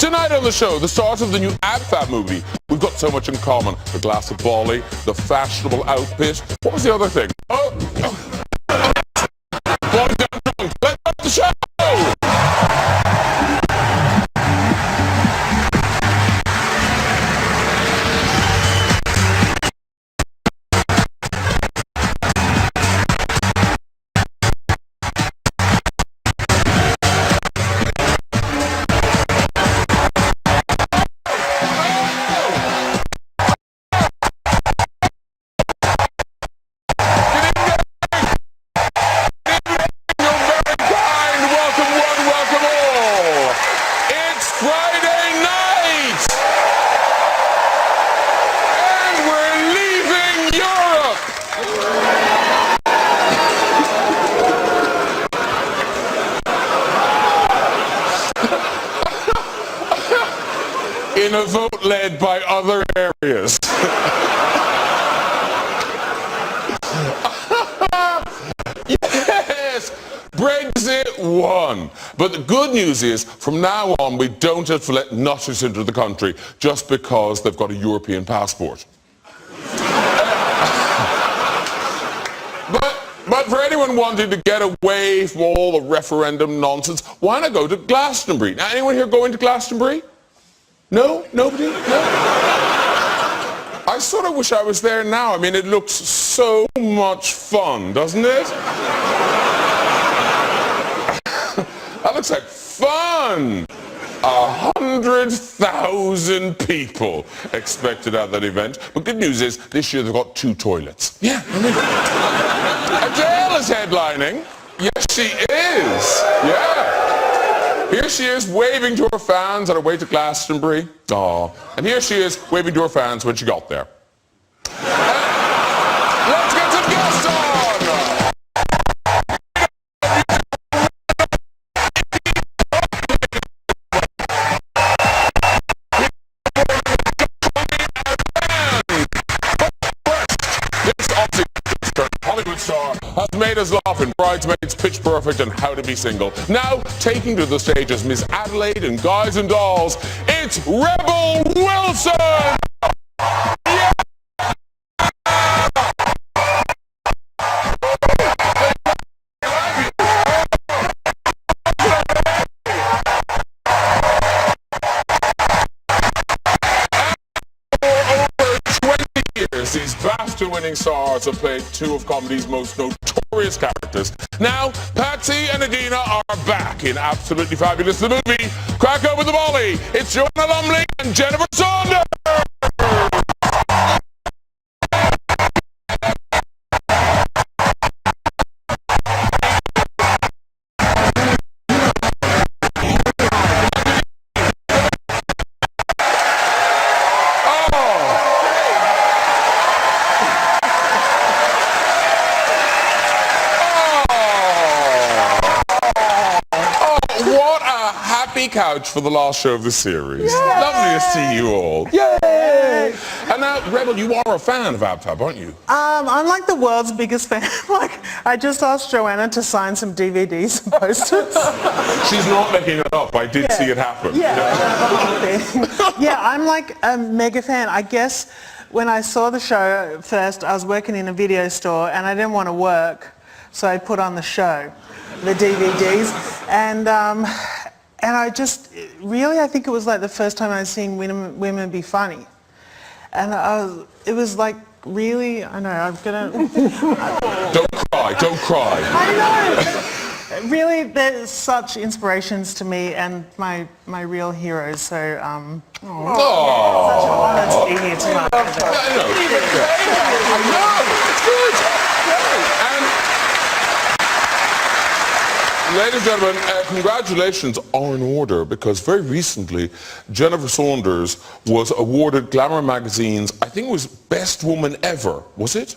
Tonight on the show, the start of the new AbFab movie. We've got so much in common. The glass of Bali, the fashionable outfit. What was the other thing? Bali down drunk. Let's start the show! In a vote led by other areas. Yes! Brexit won. But the good news is, from now on, we don't have to let nutters into the country just because they've got a European passport. But for anyone wanting to get away from all the referendum nonsense, why not go to Glastonbury? Now, anyone here going to Glastonbury? No? Nobody? No? I sort of wish I was there now. I mean, it looks so much fun, doesn't it? That looks like fun! 100,000 people expected at that event. But good news is, this year they've got 2 toilets. Yeah, I mean... Adele is headlining. Yes, she is. Yeah. Here she is waving to her fans on her way to Glastonbury. Aww. And here she is waving to her fans when she got there. Let's get some guests on! Hollywood star has made us laugh in Bridesmaids, Pitch Perfect and How to Be Single. Now, taking to the stage as Miss Adelaide in Guys and Dolls, it's Rebel Wilson! Yeah! These BAFTA-winning stars have played 2 of comedy's most notorious characters. Now, Patsy and Adina are back in Absolutely Fabulous, the movie. Crack open the volley. It's Joanna Lumley and Jennifer Saunders. Couch for the last show of the series. Yay! Lovely to see you all. Yay! And now, Rebel, you are a fan of AbFab, aren't you? I'm like the world's biggest fan. Like, I just asked Joanna to sign some DVDs and posters. She's not making it up. I did see it happen. Yeah, I'm like a mega fan. I guess when I saw the show first, I was working in a video store and I didn't want to work, so I put on the show, the DVDs, and I just, really, I think it was like the first time I'd seen women be funny. And it was like, really, I know, I'm gonna... Don't cry. I know. Really, there's such inspirations to me and my real heroes, so, Such an honour to be here tonight. I know, it's good. Ladies and gentlemen, congratulations are in order because very recently Jennifer Saunders was awarded Glamour magazine's, I think it was Best Woman Ever, was it?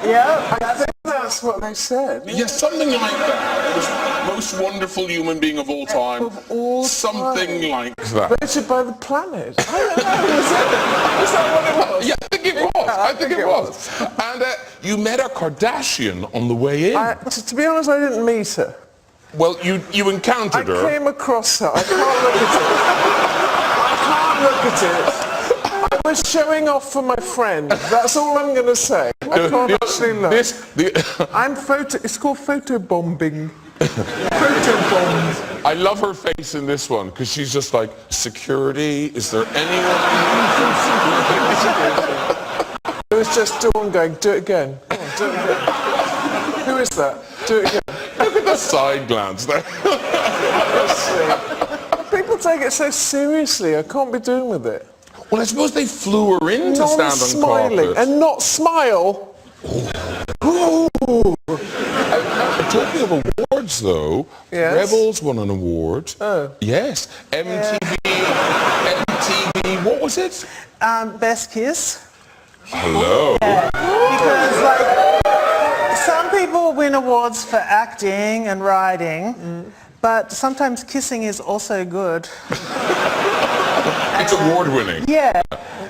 Yeah, I think that's what they said. Yes, something like that. Most wonderful human being of all time. Of all something time. like that. Voted by the planet. I don't know, is that what it was? Yeah, I think it was. I think it was. And you met a Kardashian on the way in. To be honest, I didn't meet her. Well, you encountered her. I came across her. I can't look at it. I can't look at it. I was showing off for my friend. That's all I'm going to say. I can't actually look. It's called photobombing. Photobomb. I love her face in this one because she's just like, security, is there anyone? It was just Dawn going, do it again. Come on, do it again. Who is that? Do it again. Look at the side glance there. Let's see. People take it so seriously. I can't be doing with it. Well, I suppose they flew her in to stand on Non-smiling carpet. and not smile. Ooh. Talking of awards, though, Yes. Rebels won an award. Oh. Yes. MTV, what was it? Best Kiss. Hello. Yeah. Because, like, some people win awards for acting and writing, but sometimes kissing is also good. It's award-winning. Yeah.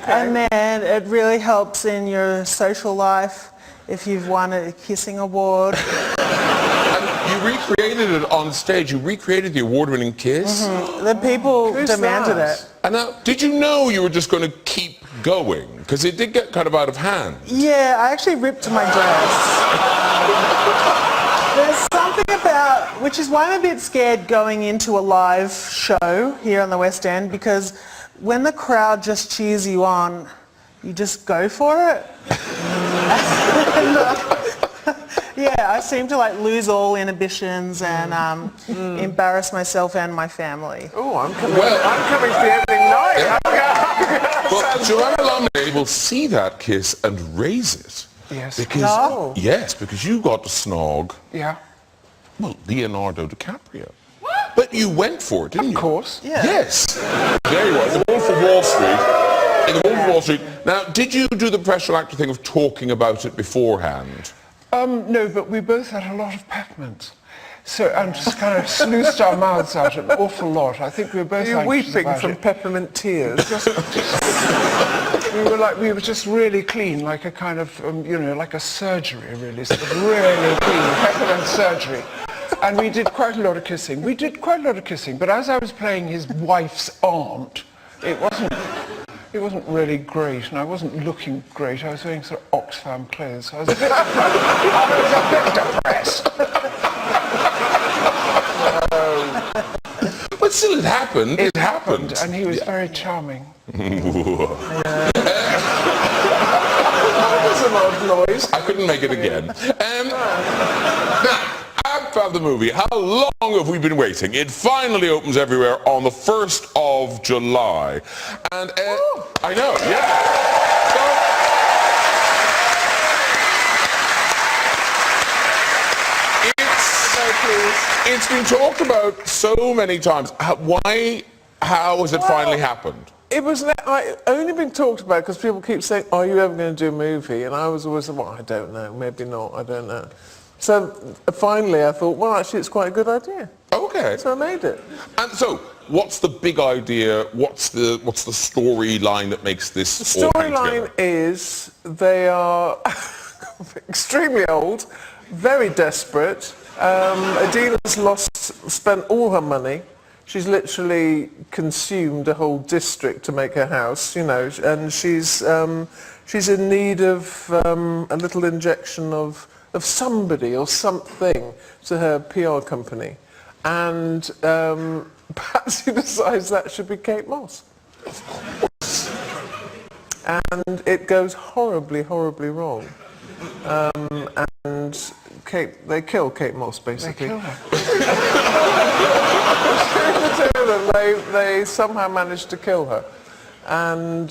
And then it really helps in your social life if you've won a kissing award. You recreated it on stage. You recreated the award-winning kiss. The people Who's demanded that? it. And now, did you know you were just going to keep going? Because it did get kind of out of hand. Yeah, I actually ripped my dress. There's something about, which is why I'm a bit scared going into a live show here on the West End, because when the crowd just cheers you on, you just go for it. Yeah, I seem to like lose all inhibitions and embarrass myself and my family. Oh, I'm coming for the opening night. But Joanna Lumley will see that kiss and raise it. Yes. Because, No. yes, because you got to snog, Yeah. well, Leonardo DiCaprio. But you went for it, didn't you? Of course. Yeah. Yes. There you are, The Wolf of Wall Street. In The Wolf of Wall Street. Now, did you do the professional actor thing of talking about it beforehand? No, but we both had a lot of peppermint. So, and just kind of sleuthed our mouths out an awful lot. I think we were both You're anxious weeping about from it. peppermint tears. We were just really clean, like a kind of, like a surgery, really, sort of really clean, peppermint surgery. And we did quite a lot of kissing. But as I was playing his wife's aunt, it wasn't really great, and I wasn't looking great. I was wearing sort of Oxfam clothes. So I was a bit depressed. But still, it happened. It happened. And he was very charming. That was an odd noise. I couldn't make it again. Now, about the movie, how long have we been waiting? It finally opens everywhere on the 1st of July. And, I know, yeah. It's been talked about so many times. How has it finally happened? I only been talked about because people keep saying, are you ever going to do a movie? And I was always, well, I don't know, maybe not, I don't know. So finally I thought, well, actually it's quite a good idea. Okay. So I made it. And so, what's the big idea? What's the storyline that makes this The all hang storyline together? is they are extremely old, very desperate. Adina's spent all her money. She's literally consumed a whole district to make her house, and she's in need of a little injection of somebody or something to her PR company. And Patsy decides that should be Kate Moss. And it goes horribly, horribly wrong. And they kill Kate Moss, basically. They kill her. They somehow managed to kill her. And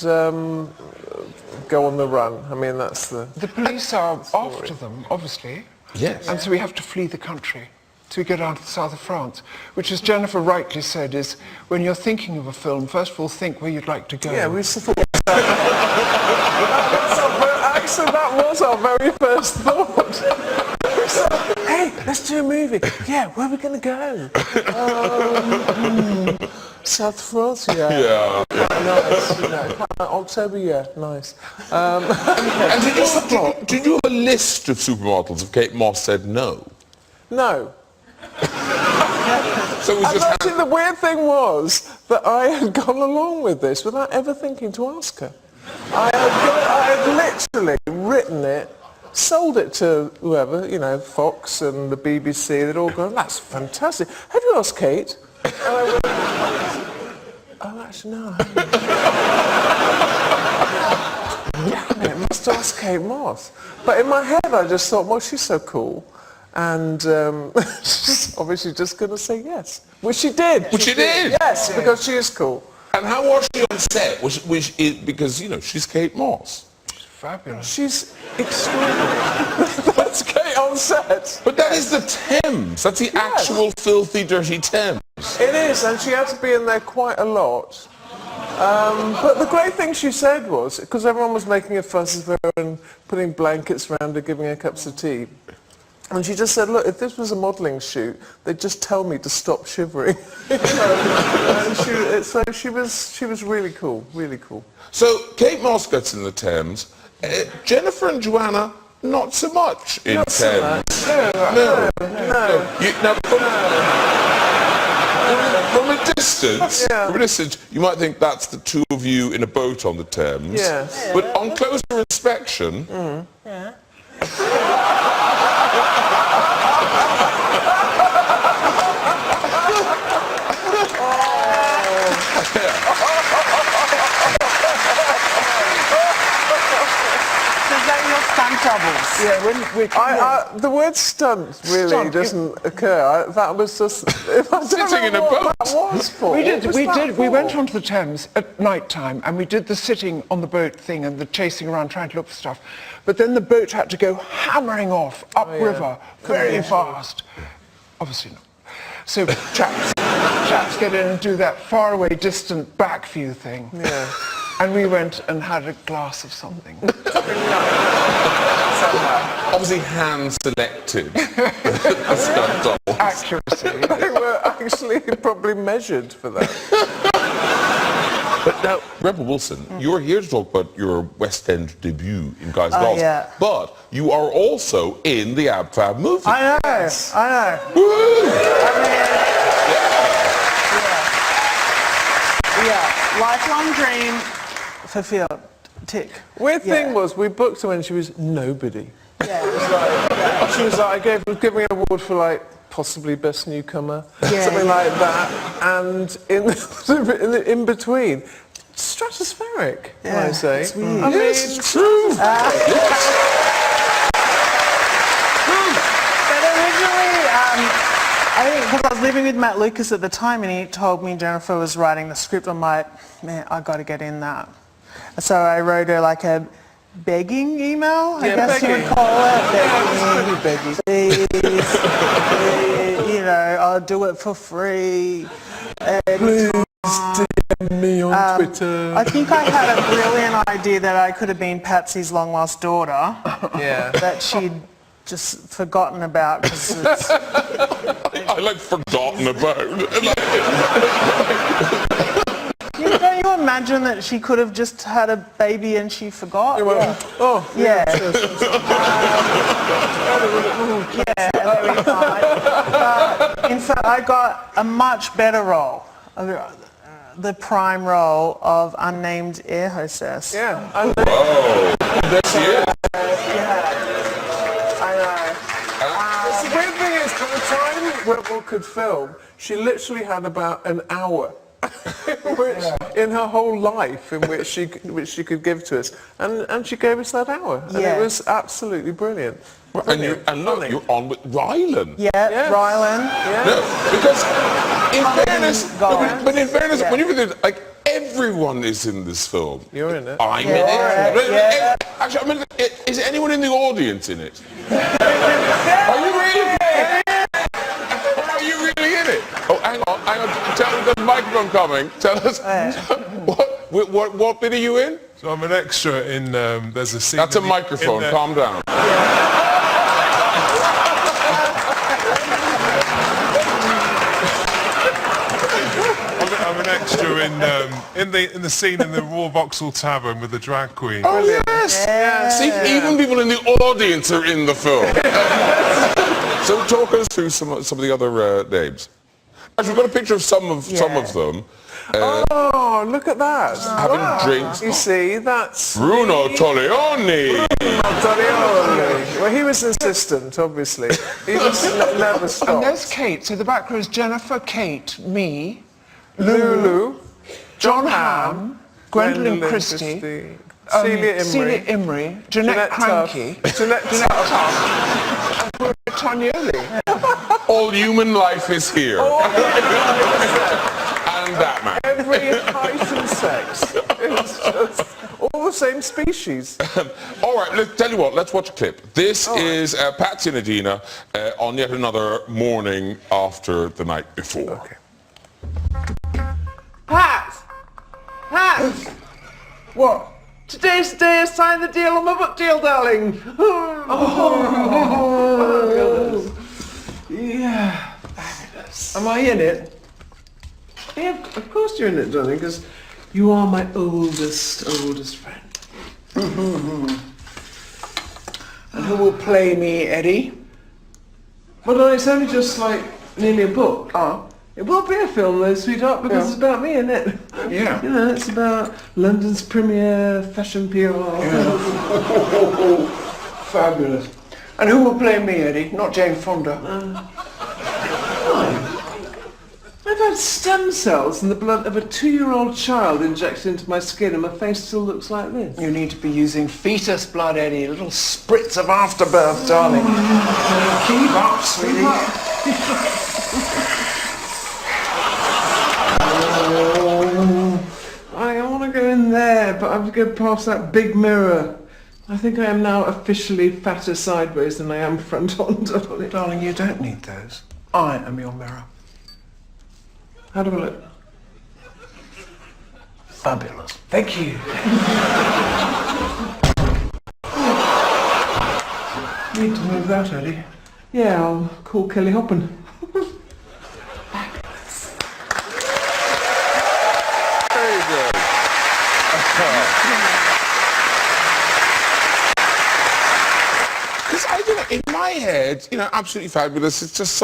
go on the run. I mean, that's the... The police are after them, obviously. Yes. And so we have to flee the country. So we go down to the south of France, which, as Jennifer rightly said, is when you're thinking of a film, first of all, think where you'd like to go. Yeah, we thought actually, that was our very first thought. Hey, let's do a movie. Yeah, where are we going to go? South France, yeah. Yeah. Nice. October, yeah, nice. And did you have a list of supermodels if Kate Moss said no? No. So it was And just actually, the weird thing was that I had gone along with this without ever thinking to ask her. I had literally written it, sold it to whoever, you know, Fox and the BBC. They'd all gone, that's fantastic. Have you asked Kate? And I went, oh, actually, no, I haven't. Damn it, must ask Kate Moss. But in my head, I just thought, well, she's so cool. And she's obviously just going to say yes. Which she did. Which she did? Yes, because she is cool. And how was she on set? Because, you know, she's Kate Moss. Fabulous. She's extraordinary. That's Kate on set. But that is the Thames. That's the actual filthy, dirty Thames. It is, and she had to be in there quite a lot. But the great thing she said was, because everyone was making a fuss of her and putting blankets around her, giving her cups of tea, and she just said, look, if this was a modelling shoot, they'd just tell me to stop shivering. You know? And so she was really cool, really cool. So Kate Moss gets in the Thames. Jennifer and Joanna, not so much in Not so Thames. much. No. Now, from a distance, you might think that's the two of you in a boat on the Thames. Yes. But on closer inspection, Yeah, the word stunt really doesn't occur. That was just... Sitting in a boat. That was for. We went onto the Thames at night time and we did the sitting on the boat thing and the chasing around trying to look for stuff. But then the boat had to go hammering off upriver very fast. Obviously not. So chaps get in and do that faraway, distant back view thing. Yeah. And we went and had a glass of something. obviously hand-selected. Accuracy. They were actually probably measured for that. But now, Rebel Wilson, you're here to talk about your West End debut in Guys Dolls. Yeah. But you are also in the Ab Fab movie. I know, Yes. I know. Woo! Yeah, lifelong dream fulfilled. Tick. Weird thing was, we booked her when she was nobody. Yeah. She was like, I was giving an award for like possibly best newcomer, Yeah. something like that, and in between, stratospheric. Yeah, I say. it's weird. I mean, Yes, it's true. But originally, I think because I was living with Matt Lucas at the time, and he told me Jennifer was writing the script. I'm like, man, I got to get in that. So I wrote her like a begging email, I guess you would call it. Begging. Please, you know, I'll do it for free. please DM me on Twitter. I think I had a brilliant idea that I could have been Patsy's long lost daughter Yeah. that she'd just forgotten about because it's... I like forgotten about. Don't you imagine that she could have just had a baby and she forgot? Oh, Yeah. Yeah, very fine. But in fact, I got a much better role, the prime role of unnamed air hostess. yeah. Whoa, there she is. I know. The weird thing is, by the time Rebel could film, she literally had about an hour. In her whole life, in which she could give to us, and she gave us that hour, and Yeah. it was absolutely brilliant. And look, you're on with Rylan. Yeah, Yes. Rylan. No, because in fairness, God. but in fairness, Yeah. when you think like everyone is in this film. You're in it. I'm Yeah, in it. yeah. Actually, I'm in it. Is anyone in the audience in it? Are you really? Are you really in it? Oh, hang on. Tell us, there's a microphone coming. Tell us, what bit are you in? So I'm an extra in, there's a scene... That's a in the- microphone, in the- calm down. I'm an extra in the scene in the Royal Vauxhall Tavern with the drag queen. Oh, yes! See, even people in the audience are in the film. So talk us through some of the other names. Actually, we've got a picture of some of them. Oh, look at that. Having drinks. You see, that's... Bruno Toglioni. Well, he was insistent, obviously. He just never And stopped. there's Kate. So the back row is Jennifer, Kate, me, Lulu, John Hamm, Gwendolyn Christie, Celia Imrie, Jeanette Cranky, Jeanette Tuff, and Gloria Tognoli. All human life is here. And that man. every height and sex. It's just all the same species. All right, let's tell you what, let's watch a clip. This is Patsy and Adina on yet another morning after the night before. Okay. Pat! Pat! What? Today's the day I signed the deal on my book deal, darling. Yeah. Am I in it? Yeah, of course you're in it, darling, because you are my oldest friend. And who will play me, Eddie? Well, no, it's only just like nearly a book. It will be a film though, sweetheart, because it's about me, isn't it? Yeah. You know, it's about London's premier fashion PR. Fabulous. And who will play me, Eddie? Not Jane Fonda. I've had stem cells in the blood of a 2-year-old child injected into my skin and my face still looks like this. You need to be using fetus blood, Eddie. A little spritz of afterbirth, darling. Keep up, sweetie. I want to go in there, but I have to go past that big mirror. I think I am now officially fatter sideways than I am front on, darling. Darling, you don't need those. I am your mirror. How do I look? Fabulous. Thank you. Need to move that, Eddie. Yeah, I'll call Kelly Hoppen. Very good. Because in my head, absolutely fabulous. It's just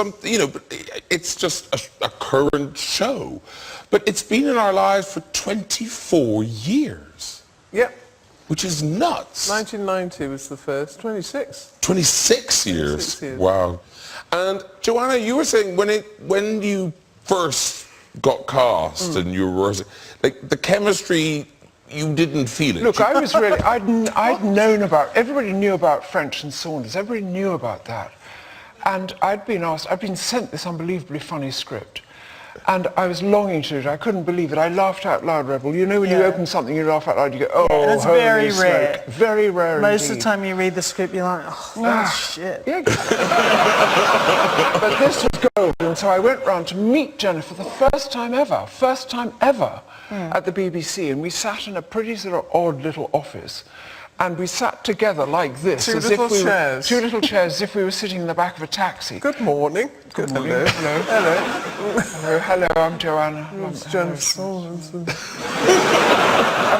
it's just a current show. But it's been in our lives for 24 years. Yep. Which is nuts. 1990 was the first. 26. 26 years. 26 years. Wow. And Joanna, you were saying when you first got cast and you were like the chemistry, you didn't feel it. Look, I was really, I'd known about, everybody knew about French and Saunders, everybody knew about that. And I'd been sent this unbelievably funny script. And I was longing to do it. I couldn't believe it. I laughed out loud, Rebel. You know when you open something, you laugh out loud, you go, oh, and it's holy very smoke. rare. Very rare Most indeed. of the time you read the script, you're like, oh, shit. Yeah, exactly. But this was gold, and so I went round to meet Jennifer the first time ever at the BBC, and we sat in a pretty sort of odd little office, and we sat together like this. Two little chairs. Two little chairs, as if we were sitting in the back of a taxi. Good morning. Good morning. Hello. Hello. Hello, I'm Joanna. It's Jennifer Saunders. And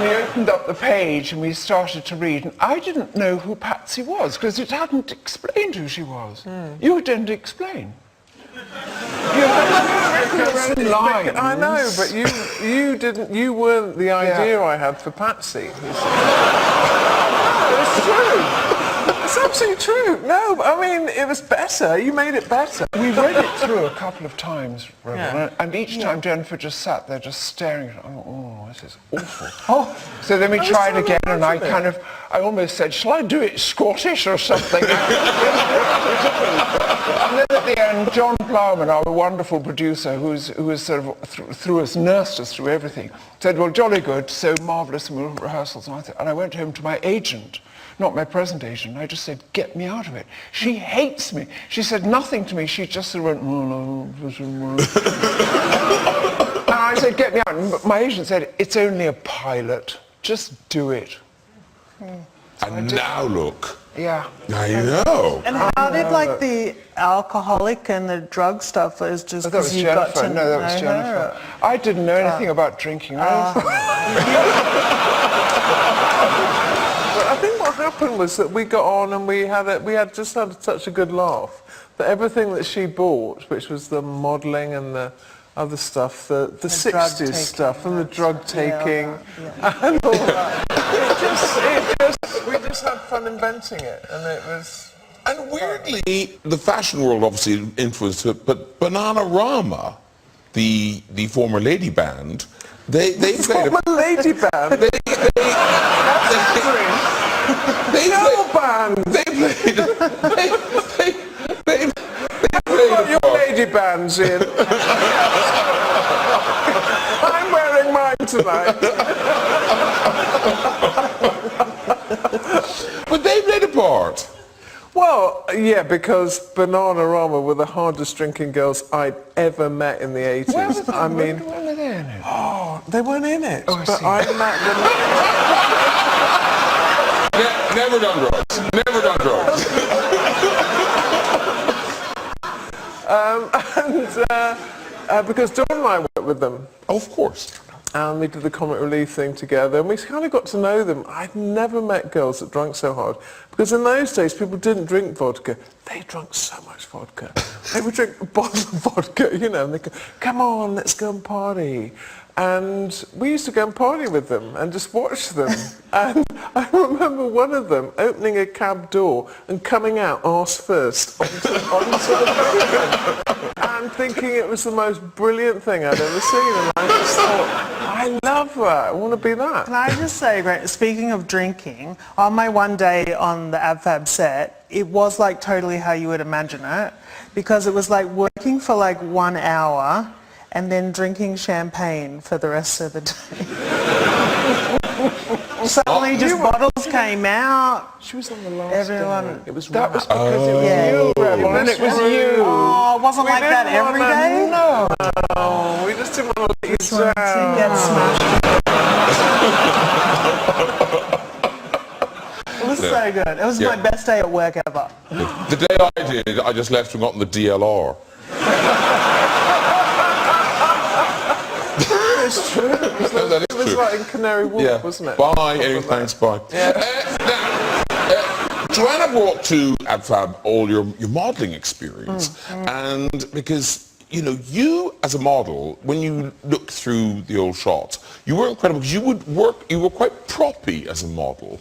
we opened up the page and we started to read, and I didn't know who Patsy was because it hadn't explained who she was. You didn't explain. You had your own lines. I know, but you didn't. You weren't the idea I had for Patsy. It's true. It's absolutely true. No, I mean, it was better. You made it better. We read it through a couple of times, Rebel, and each time Jennifer just sat there just staring at it. Oh, this is awful. So then we tried again, and I almost said, shall I do it Scottish or something? And then at the end, John Plowman, our wonderful producer, who was sort of nursed us through everything, said, well, jolly good, so marvellous, and we'll rehearsals. And I went home to my agent, not my present agent. I just said, get me out of it. She hates me. She said nothing to me. She just sort of went, and I said, get me out. And my agent said, it's only a pilot. Just do it. And now look. Yeah. I know. And how did the alcoholic and the drug stuff was just That was because you got Jennifer. to No, that was know Jennifer. her? I didn't know anything about drinking or anything. But I think what happened was that we got on and we had such a good laugh that everything that she bought, which was the modelling and the other stuff, the drug 60s taking, stuff and the drug taking yeah. and all that. We just had fun inventing it, and it was... And weirdly, the fashion world obviously influenced it, but Bananarama, the former lady band, they played Former lady band? They played your lady bands in. I'm wearing mine tonight. But they played a part. Well, yeah, because Bananarama were the hardest drinking girls I'd ever met in the 80s. Where were they? I mean, when were they in it? oh, they weren't in it. Oh, I but see. I met them. Never done drugs. Never done drugs. Because Dawn and I worked with them. Oh, of course. And we did the comic relief thing together, and we kind of got to know them. I'd never met girls that drank so hard, because in those days people didn't drink vodka. They drank so much vodka. They would drink a bottle of vodka, you know, and they'd go, come on, let's go and party. And we used to go and party with them and just watch them. And I remember one of them opening a cab door and coming out arse first onto the pavement and thinking it was the most brilliant thing I'd ever seen. And I just thought, I love that. I want to be that. Can I just say, right, speaking of drinking, on my one day on the AbFab set, it was like totally how you would imagine it, because it was like working for like 1 hour and then drinking champagne for the rest of the day. Suddenly just bottles came out. She was on the last Everyone... day. It was That was rap. because it was Yeah. you, Rebel, and it was you. Oh, it wasn't We like that didn't every wanna- day? No. Oh, we just didn't want to let you Just wanted to down. get smashed. It was so good. It was my best day at work ever. The day I did, I just left and got on the DLR. It's true. That It was is true. like in Canary Wharf, wasn't it? Bye. Anyway, thanks. Bye. Joanna brought to AbFab all your modelling experience, and because you as a model, when you look through the old shots, you were incredible because you were quite proppy as a model.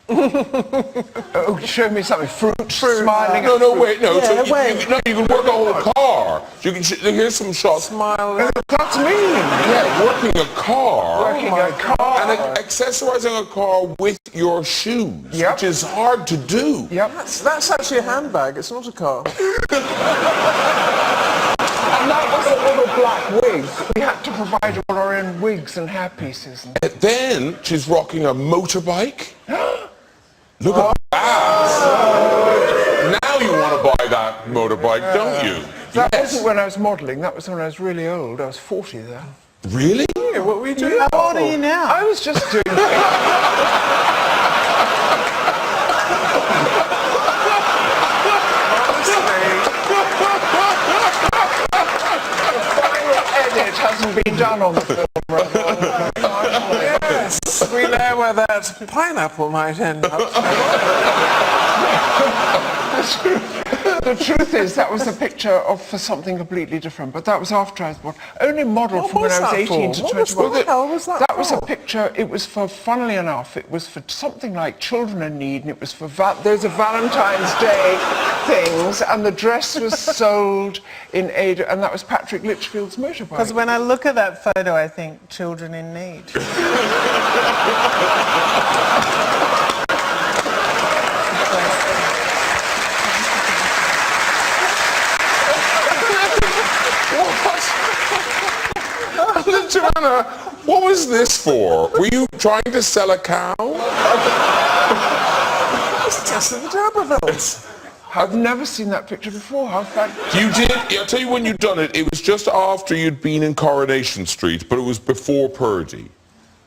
Oh, show me something. Fruit, smiling. No, wait, no. Yeah, So you can work a whole car. You can here's some shots. Smile. That's me. Yeah, working a car. Working a car. And accessorizing a car with your shoes, Yep. which is hard to do. Yep. That's actually a handbag. It's not a car. And that was a little black wig. We had to provide all our own wigs and hairpieces. And then she's rocking a motorbike. Look at that. Now you want to buy that motorbike, don't you? That wasn't when I was modelling. That was when I was really old. I was 40 then. Really? Yeah, what were you doing? How old are you now? I was just doing... Edit hasn't been done on the film. Yes, we know where that pineapple might end up. The truth is, that was a picture for something completely different, but that was after I was born. Only modelled What from when was I was that 18 for? to What 21. the hell was that was a for? picture, it was for, funnily enough, it was for something like children in need, and it was for, those are Valentine's Day things, and the dress was sold in aid, and that was Patrick Litchfield's motorbike. Because when I look at that photo, I think children in need. Joanna, what was this for? Were you trying to sell a cow? It's just in the D'Urbervilles. I've never seen that picture before. How fun. You did. I'll tell you when you'd done it. It was just after you'd been in Coronation Street, but it was before Purdy.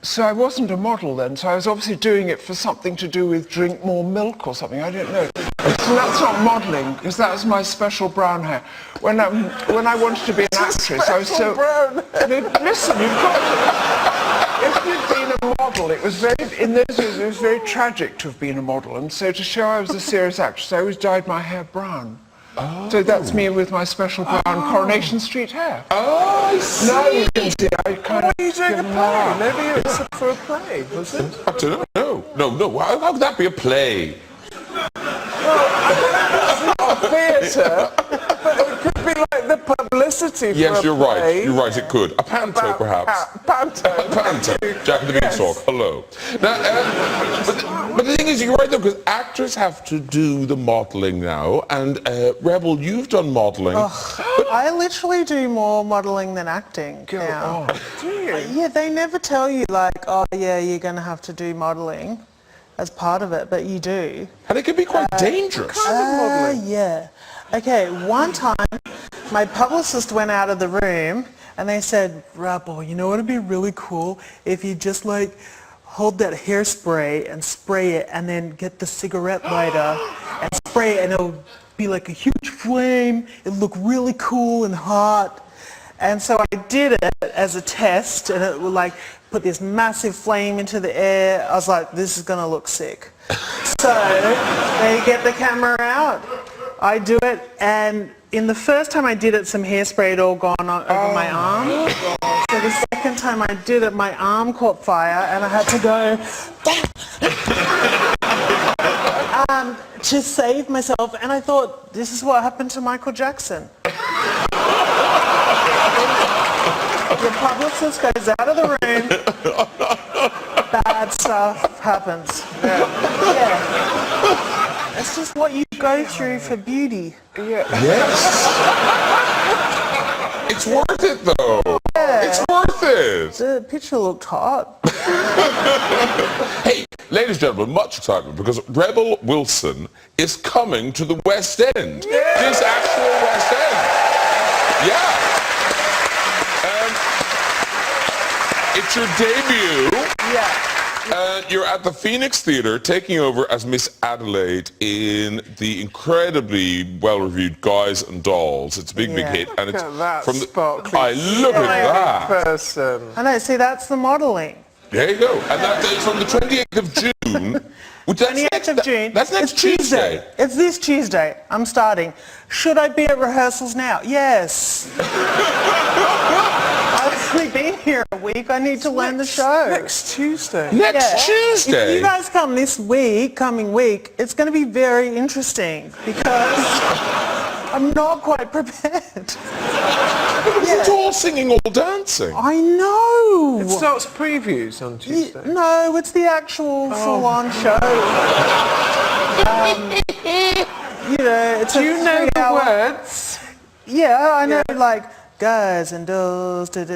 So I wasn't a model then, so I was obviously doing it for something to do with drink more milk or something, I don't know. So that's not modelling, because that was my special brown hair. When I wanted to be an actress, I was so... brown Listen, you've got to... If you'd been a model, it was very... In those years, it was very tragic to have been a model, and so to show I was a serious actress, I always dyed my hair brown. So that's me with my special brown Coronation Street hair. Oh, I see. Now you can see I kind of Are you doing a play? Maybe it's for a play, was it? I don't know. No. How could that be a play? Theatre, but it could be like the publicity for Yes, a you're play. right. You're right. It could. A panto, perhaps. Panto. Panto. Jack and the Beanstalk. Hello. Now, but the thing is, you're right though, because actors have to do the modelling now, and Rebel, you've done modelling. I literally do more modelling than acting now. Do you? Yeah, they never tell you like, oh yeah, you're going to have to do modelling as part of it, but you do. And it can be quite dangerous. Yeah. Okay, one time my publicist went out of the room and they said, Rebel, you know what would be really cool if you just like hold that hairspray and spray it and then get the cigarette lighter and spray it and it'll be like a huge flame. It'll look really cool and hot. And so I did it as a test and it would like put this massive flame into the air. I was like, this is going to look sick. So they get the camera out. I do it, and in the first time I did it, some hairspray had all gone over my arm. So the second time I did it, my arm caught fire, and I had to go to save myself. And I thought, this is what happened to Michael Jackson. Your publicist goes out of the room. Bad stuff happens. Yeah. It's just what you go through for beauty. Yes. It's worth it though. Yeah. It's worth it. The picture looked hot. Hey, ladies and gentlemen, much excitement because Rebel Wilson is coming to the West End. This actual West End. Yeah. It's your debut. Yeah. You're at the Phoenix Theatre taking over as Miss Adelaide in the incredibly well-reviewed Guys and Dolls. It's a big hit. And Look it's at that from the sparkly look at that. person. I know, see, that's the modelling. There you go. And that's from the 28th of June. Which that's 28th of June. That's next It's Tuesday. It's this Tuesday. I'm starting. Should I be at rehearsals now? Yes. I've only been here a week. I need to learn the show. Next Tuesday. Next Tuesday. If you guys come this week, coming week, it's going to be very interesting because I'm not quite prepared. It's all singing, all dancing. I know. It starts previews on Tuesday. No, it's the actual full-on show. You know, it's Do you know the words? Yeah, I know, like, guys and dolls, Guys.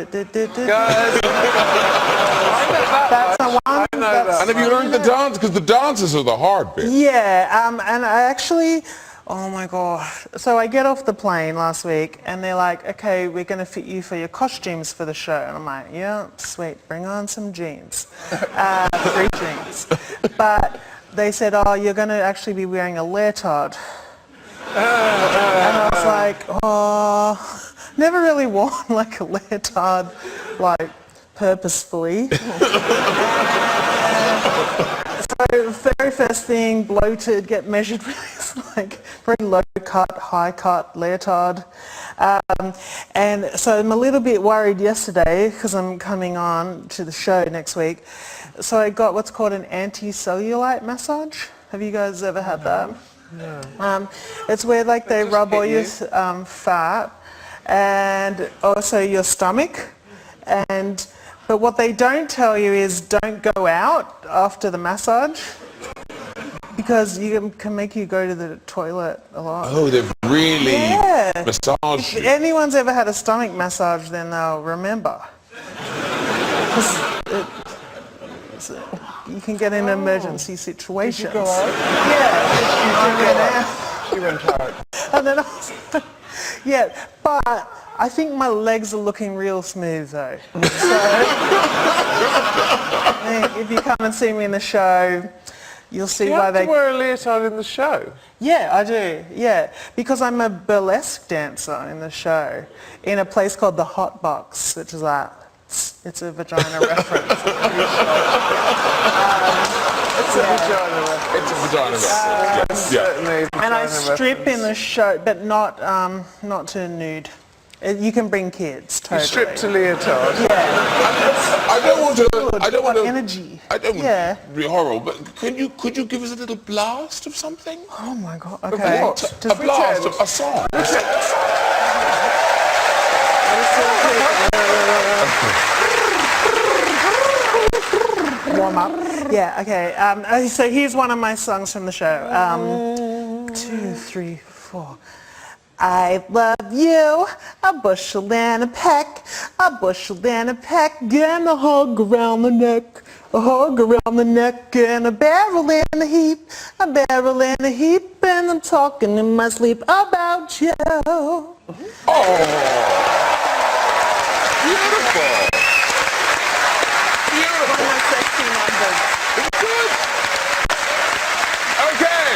That's the one. I know that. And have you learned the dance? Because the dances are the hard bit. Yeah, and I actually, oh my God. So I get off the plane last week and they're like, okay, we're going to fit you for your costumes for the show. And I'm like, yeah, sweet, bring on some jeans. 3 jeans. But they said, oh, you're going to actually be wearing a leotard. And I was like, oh, never really worn like a leotard, like purposefully. So very first thing, bloated, get measured with this like very low cut, high cut leotard. And so I'm a little bit worried yesterday because I'm coming on to the show next week. So I got what's called an anti-cellulite massage. Have you guys ever had that? No. It's where like they rub all your fat and also your stomach. But what they don't tell you is don't go out after the massage because you can make you go to the toilet a lot. Oh, they've really massaged If you. anyone's ever had a stomach massage, then they'll remember. 'Cause you can get in emergency situations. Did you go out? Yeah. You went out. And then I was like, yeah, but I think my legs are looking real smooth though. So if you come and see me in the show, you'll see You why have they... to wear a leotard in the show. Yeah, I do, yeah. Because I'm a burlesque dancer in the show in a place called the Hot Box, which is like It's a vagina reference. It's a vagina reference. It's a vagina reference. Yeah. Certainly And I vagina strip reference. in the show, but not to nude. You can bring kids, You totally. strip to leotard. I don't want to. Energy. I don't want Yeah. to be horrible, but could you give us a little blast of something? Oh my God. Okay. What? A blast of a song. Warm up. Yeah. Okay. So here's one of my songs from the show. 2, 3, 4. I love you, a bushel and a peck, and a hug around the neck, and a barrel and a heap, and I'm talking in my sleep about you. Oh, beautiful. Good. Okay.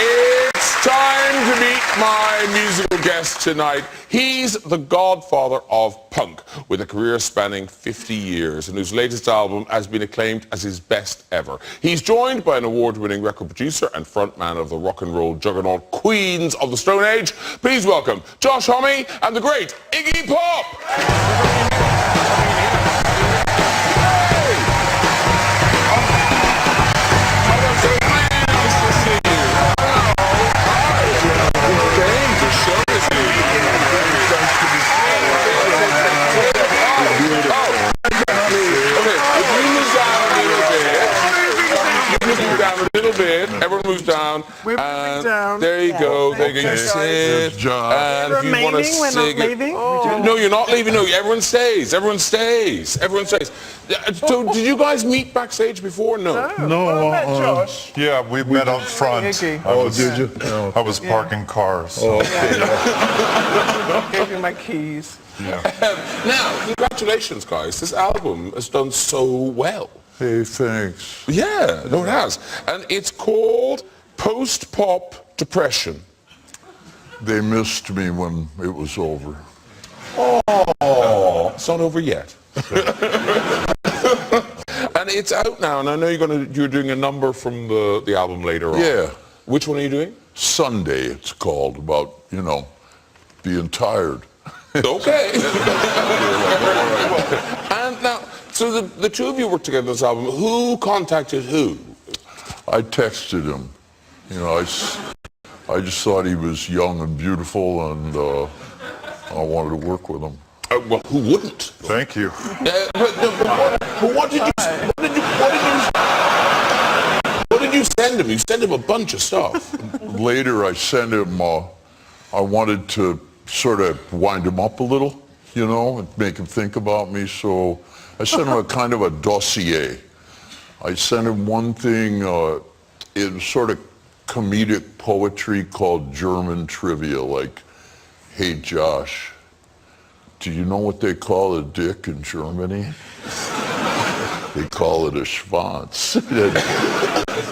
It's time to meet my musical guest tonight. He's the godfather of punk, with a career spanning 50 years, and whose latest album has been acclaimed as his best ever. He's joined by an award-winning record producer and frontman of the rock and roll juggernaut Queens of the Stone Age. Please welcome Josh Homme and the great Iggy Pop. Everyone moves down. We're moving down. There you go. There you go. You sit. And if you want to Remaining, we're not sing leaving? No, you're not leaving. No, everyone stays. Everyone stays. Everyone stays. So, did you guys meet backstage before? No. No, Josh. Yeah, we met up front. Iggy. Did you? I was parking cars. Gave you my keys. Now, congratulations, guys. This album has done so well. Hey, thanks. Yeah, no, it has. And it's called Post-Pop Depression. They missed me when it was over. Oh, it's not over yet. And it's out now, and I know you're doing a number from the album later on. Yeah. Which one are you doing? Sunday, it's called, about, being tired. Okay. And now, so the two of you worked together on this album. Who contacted who? I texted him. I just thought he was young and beautiful, and I wanted to work with him. Well, who wouldn't? Thank you. But what did you send him? You sent him a bunch of stuff. Later, I sent him, I wanted to sort of wind him up a little, and make him think about me, so I sent him a kind of a dossier. I sent him one thing, it was sort of comedic poetry called German trivia, like, hey Josh, do you know what they call a dick in Germany? They call it a schwanz.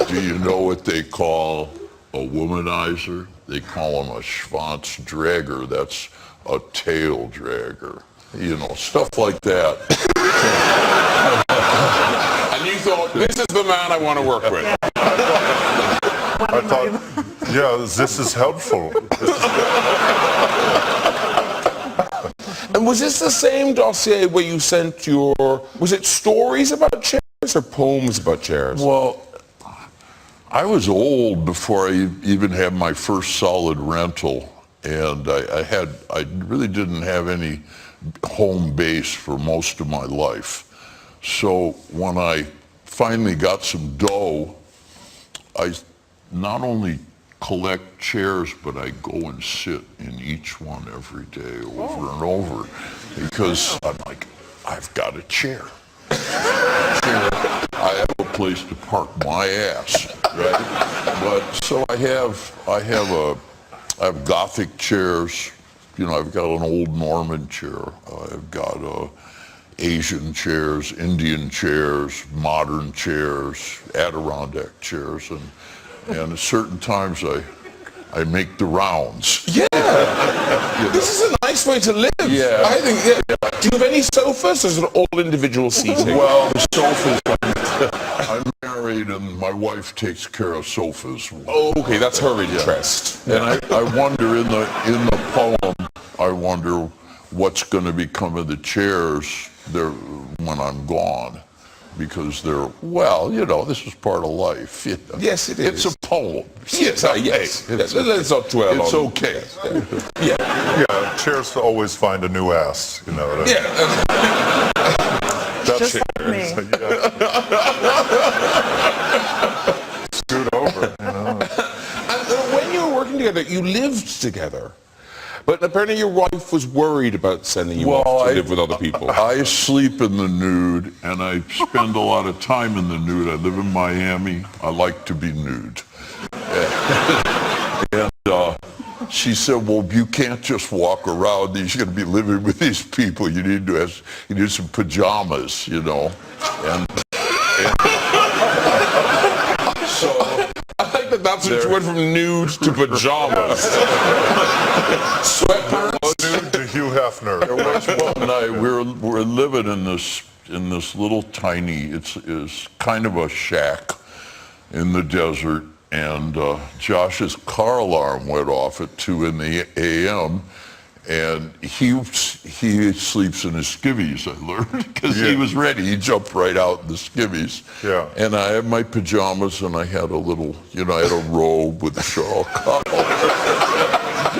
Do you know what they call a womanizer? They call him a schwanz dragger. That's a tail dragger. Stuff like that. And you thought, this is the man I want to work with. I thought, this is helpful. And was this the same dossier where you sent was it stories about chairs or poems about chairs? Well, I was old before I even had my first solid rental, and I really didn't have any home base for most of my life. So when I finally got some dough, I not only collect chairs, but I go and sit in each one every day over and over, because I'm like, I've got a chair. I have a place to park my ass, right? But so I have Gothic chairs. I've got an old Norman chair. I've got Asian chairs, Indian chairs, modern chairs, Adirondack chairs, and at certain times I make the rounds. Yeah. This is a nice nice way to live. Yeah. I think, yeah. Do you have any sofas, or is it all individual seating? Well, the sofas, I'm married and my wife takes care of sofas. Oh, okay, that's her interest. And I wonder, in the poem, I wonder what's going to become of the chairs there when I'm gone. Because they're, well, you know, this is part of life. You know. Yes, it is. It's a poem. Yes, yes. Let's not dwell on it. It's okay. Yeah, chairs always find a new ass, you know. Yeah. That's Just like me. Scoot over, you know. And when you were working together, you lived together. But apparently your wife was worried about sending you off to live with other people. I sleep in the nude, and I spend a lot of time in the nude. I live in Miami. I like to be nude. And she said, well, you can't just walk around. You're going to be living with these people. You need some pajamas, you know. And so I like that that's what you went from nude to pajamas. Sweatpants. Nude to Hugh Hefner. there was one night we're living in this little tiny, it's kind of a shack in the desert, and Josh's car alarm went off at 2 in the a.m. and he sleeps in his skivvies, I learned, because he was ready. He jumped right out in the skivvies. Yeah. And I had my pajamas, and I had a little, you know, I had a robe with a shawl collar.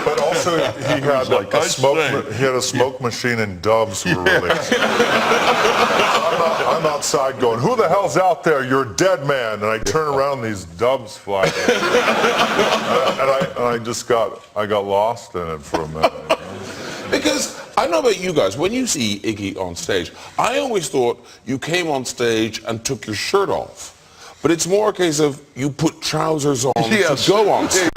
But also he had like a smoke machine, and doves were released. I'm outside going, who the hell's out there? You're a dead man. And I turn around, and these doves fly. and I got lost in it for a minute. Because I don't know about you guys, when you see Iggy on stage, I always thought you came on stage and took your shirt off. But it's more a case of you put trousers on to go on stage.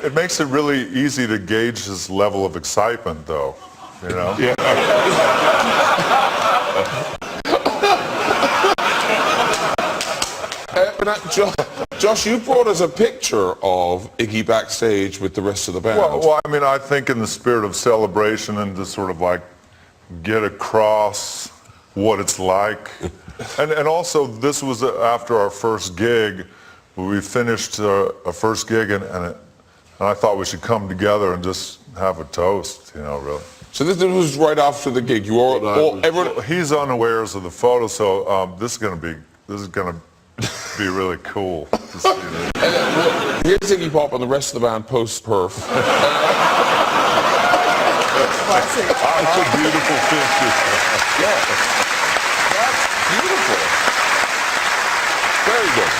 It makes it really easy to gauge his level of excitement, though. You know? Yeah. Josh, you brought us a picture of Iggy backstage with the rest of the band. Well, I mean, I think in the spirit of celebration and to sort of like get across what it's like. And also, this was after our first gig. We finished a first gig, and I thought we should come together and just have a toast, you know, really. So this was right after the gig. You all everyone. He's unawares of the photo, so this is gonna be really cool to see this. Here's Iggy Pop and the rest of the band post-perf. That's a beautiful picture. Yeah. That's beautiful. Very good.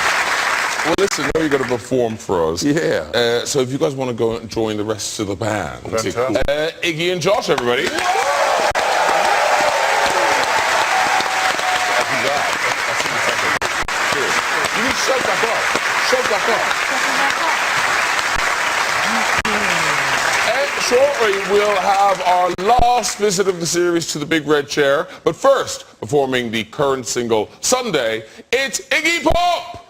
Well, listen, now you're going to perform for us. Yeah. So if you guys want to go and join the rest of the band. Fantastic. Iggy and Josh, everybody. You need to shut back up. Shut back up. And shortly, we'll have our last visit of the series to the Big Red Chair. But first, performing the current single, Sunday, it's Iggy Pop!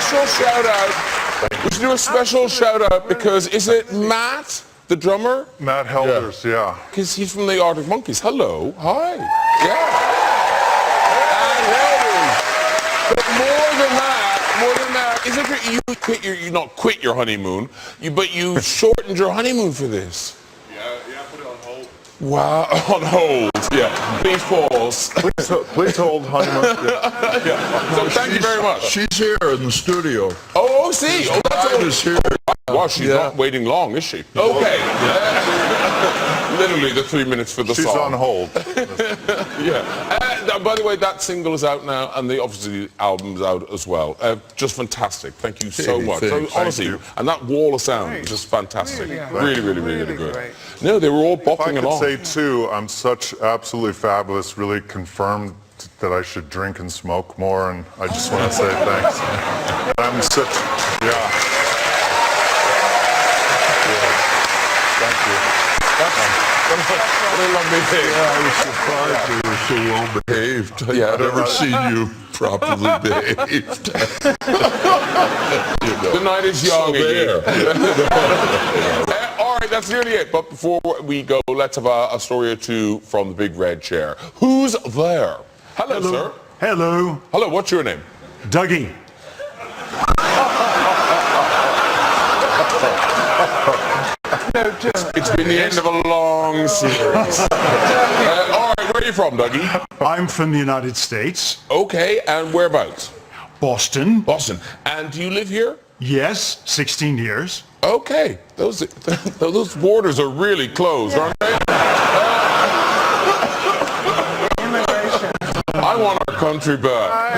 special shout out. We should do a special shout out because is it Matt, the drummer? Matt Helders, yeah. Because he's from the Arctic Monkeys. Hello. Hi. Yeah. And Helders. But more than that, isn't it you not quit your honeymoon, but you shortened your honeymoon for this? Yeah, put it on hold. Wow, on hold. Yeah. Please pause. Please hold honeymoon. Yeah. So thank you very much. She's here in the studio. Oh, see. Oh, that's Bride is here. Wow, she's not waiting long, is she? Okay. Literally the 3 minutes for the She's song. on hold. Yeah. By the way, that single is out now, and obviously the album's out as well. Just fantastic. Thank you so much. So, thanks. honestly, Thank you. and that wall of sound was just fantastic. Really Really good. great. No, they were all If I bopping could along. say too, I'm such absolutely fabulous, really confirmed that I should drink and smoke more, and I just want to say thanks. I'm such, yeah. Thank you. What a lovely thing. I was surprised you were so well behaved. Yeah. I've never seen you properly behaved. The night is young there. again. All right, that's nearly it. But before we go, let's have a story or two from the big red chair. Who's there? Hello, sir. Hello, Hello, what's your name? Dougie. It's been the end of a long series. All right, where are you from, Dougie? I'm from the United States, Okay, and whereabouts? Boston. Boston. And do you live here? Yes, 16 years. Okay, those borders are really closed, aren't they? I want our country back.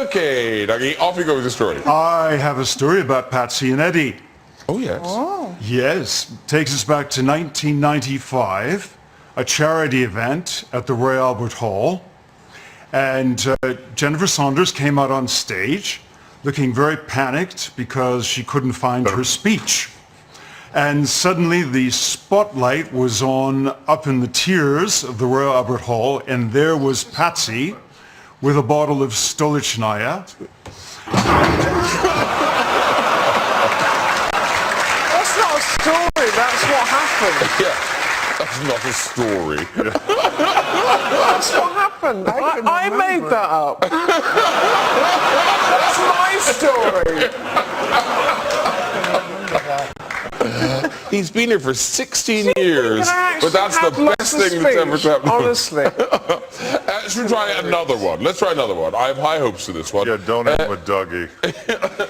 Okay, Dougie, off you go with the story. I have a story about Patsy and Eddie. Oh, yes. Yes, takes us back to 1995, a charity event at the Royal Albert Hall. And Jennifer Saunders came out on stage looking very panicked because she couldn't find her speech. And suddenly the spotlight was on up in the tiers of the Royal Albert Hall, and there was Patsy with a bottle of Stolichnaya. That's not a story, that's what happened. Yeah, that's not a story. That's what happened. I made that up. That's my story. He's been here for 16 years, but that's the best thing that's ever happened. Honestly. Should we try another one? Let's try another one. I have high hopes for this one. Yeah, don't end with Dougie.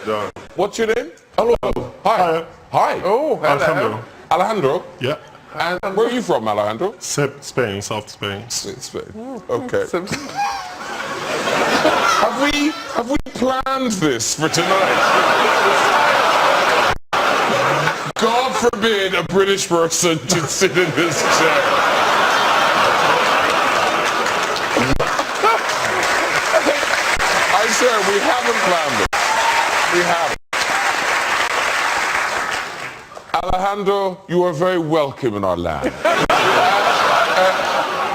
Don't. What's your name? Hello. Hi. Hi. Oh, hello. Alejandro. Alejandro. Yeah. And where are you from, Alejandro? Spain, South Spain. Spain. Okay. Have we planned this for tonight? God forbid a British person should sit in this chair. I swear, we haven't planned it. We haven't. Alejandro, you are very welcome in our land.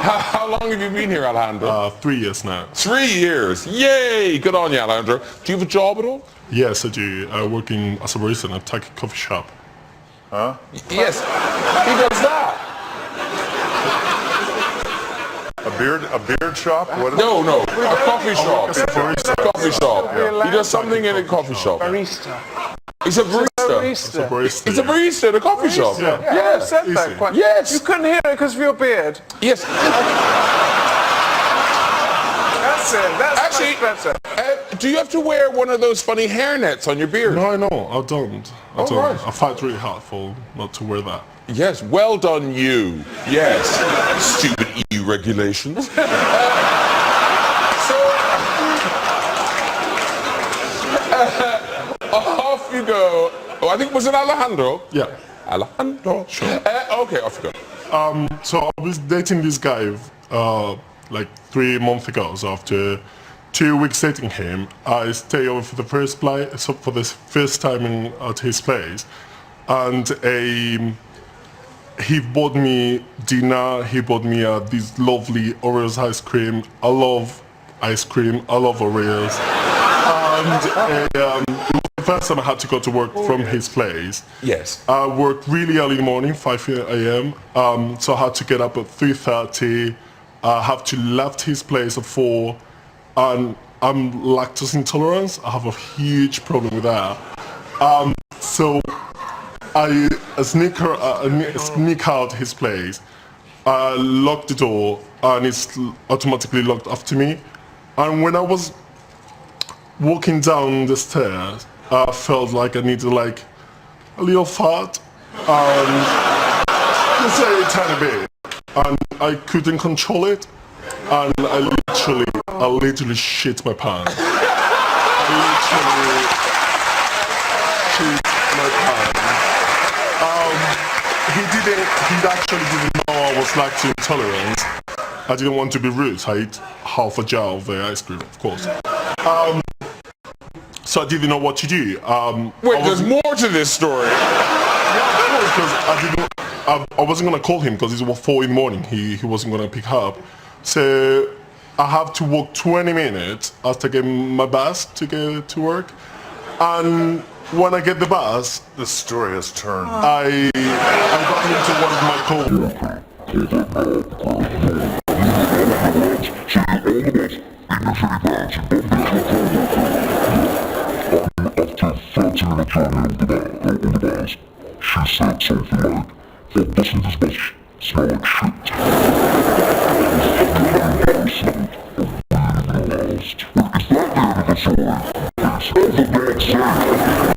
How long have you been here, Alejandro? 3 years now. 3 years. Yay! Good on you, Alejandro. Do you have a job at all? Yes, I do. I work as a barista in a Thai coffee shop. Huh? Yes. He does that. A beard shop? What is No, a coffee shop. A barista. Coffee shop. He does something in a coffee shop. Barista. He's a barista. A barista. He's a barista in a coffee shop. Yeah. Yeah, I said that Easy. quite. Yes. You couldn't hear it because of your beard. Yes. That's it. That's Actually, much better. do you have to wear one of those funny hairnets on your beard? No, I don't. I don't. right. I fight really hard for not to wear that. Yes, well done you. Yes. Stupid EU regulations. Off you go. Oh, I think, was it Alejandro? Yeah. Alejandro. Sure. Okay, off you go. So I was dating this guy like 3 months ago. So after 2 weeks dating him, I stay over for the first time at his place, and he bought me dinner. He bought me this lovely Oreos ice cream. I love ice cream. I love Oreos. And it was the first time I had to go to work from his place. Yes. I worked really early in the morning, 5 a.m. So I had to get up at 3:30. I have to left his place at 4. And I'm lactose intolerant. I have a huge problem with that. So I sneak out his place. I locked the door, and it's automatically locked after me. And when I was walking down the stairs, I felt like I needed like a little fart, and just a tiny bit, and I couldn't control it, and I literally shit my pants. I literally shit my pants. He actually didn't know I was lactose intolerant. I didn't want to be rude. I ate half a jar of the ice cream, of course. So I didn't know what to do. Wait, there's more to this story. Yeah, of course, because I wasn't gonna call him because it was 4 in the morning. He wasn't gonna pick up. So I have to walk 20 minutes after getting my bus to get to work. And when I get the bus, The story has turned. I got into one of my coworkers. After 30 minutes journey on the bus, she said something like, "Oh, doesn't this bus smell like shit?" Is that the end of the story? Yes. Oh, for God's sake!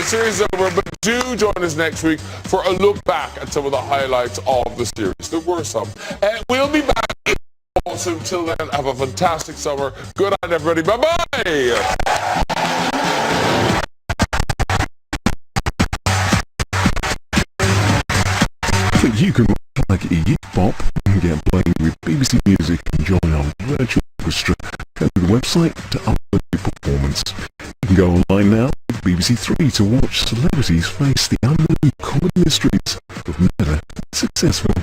Series is over, but do join us next week for a look back at some of the highlights of the series. There were some. We'll be back. Also, till then, have a fantastic summer. Good night, everybody. Bye-bye. Think you can like Iggy Pop and get playing with BBC Music and join our virtual orchestra. Go to the website to upload your performance. You can go online now with BBC Three to watch celebrities face the unknown common mysteries of never successful.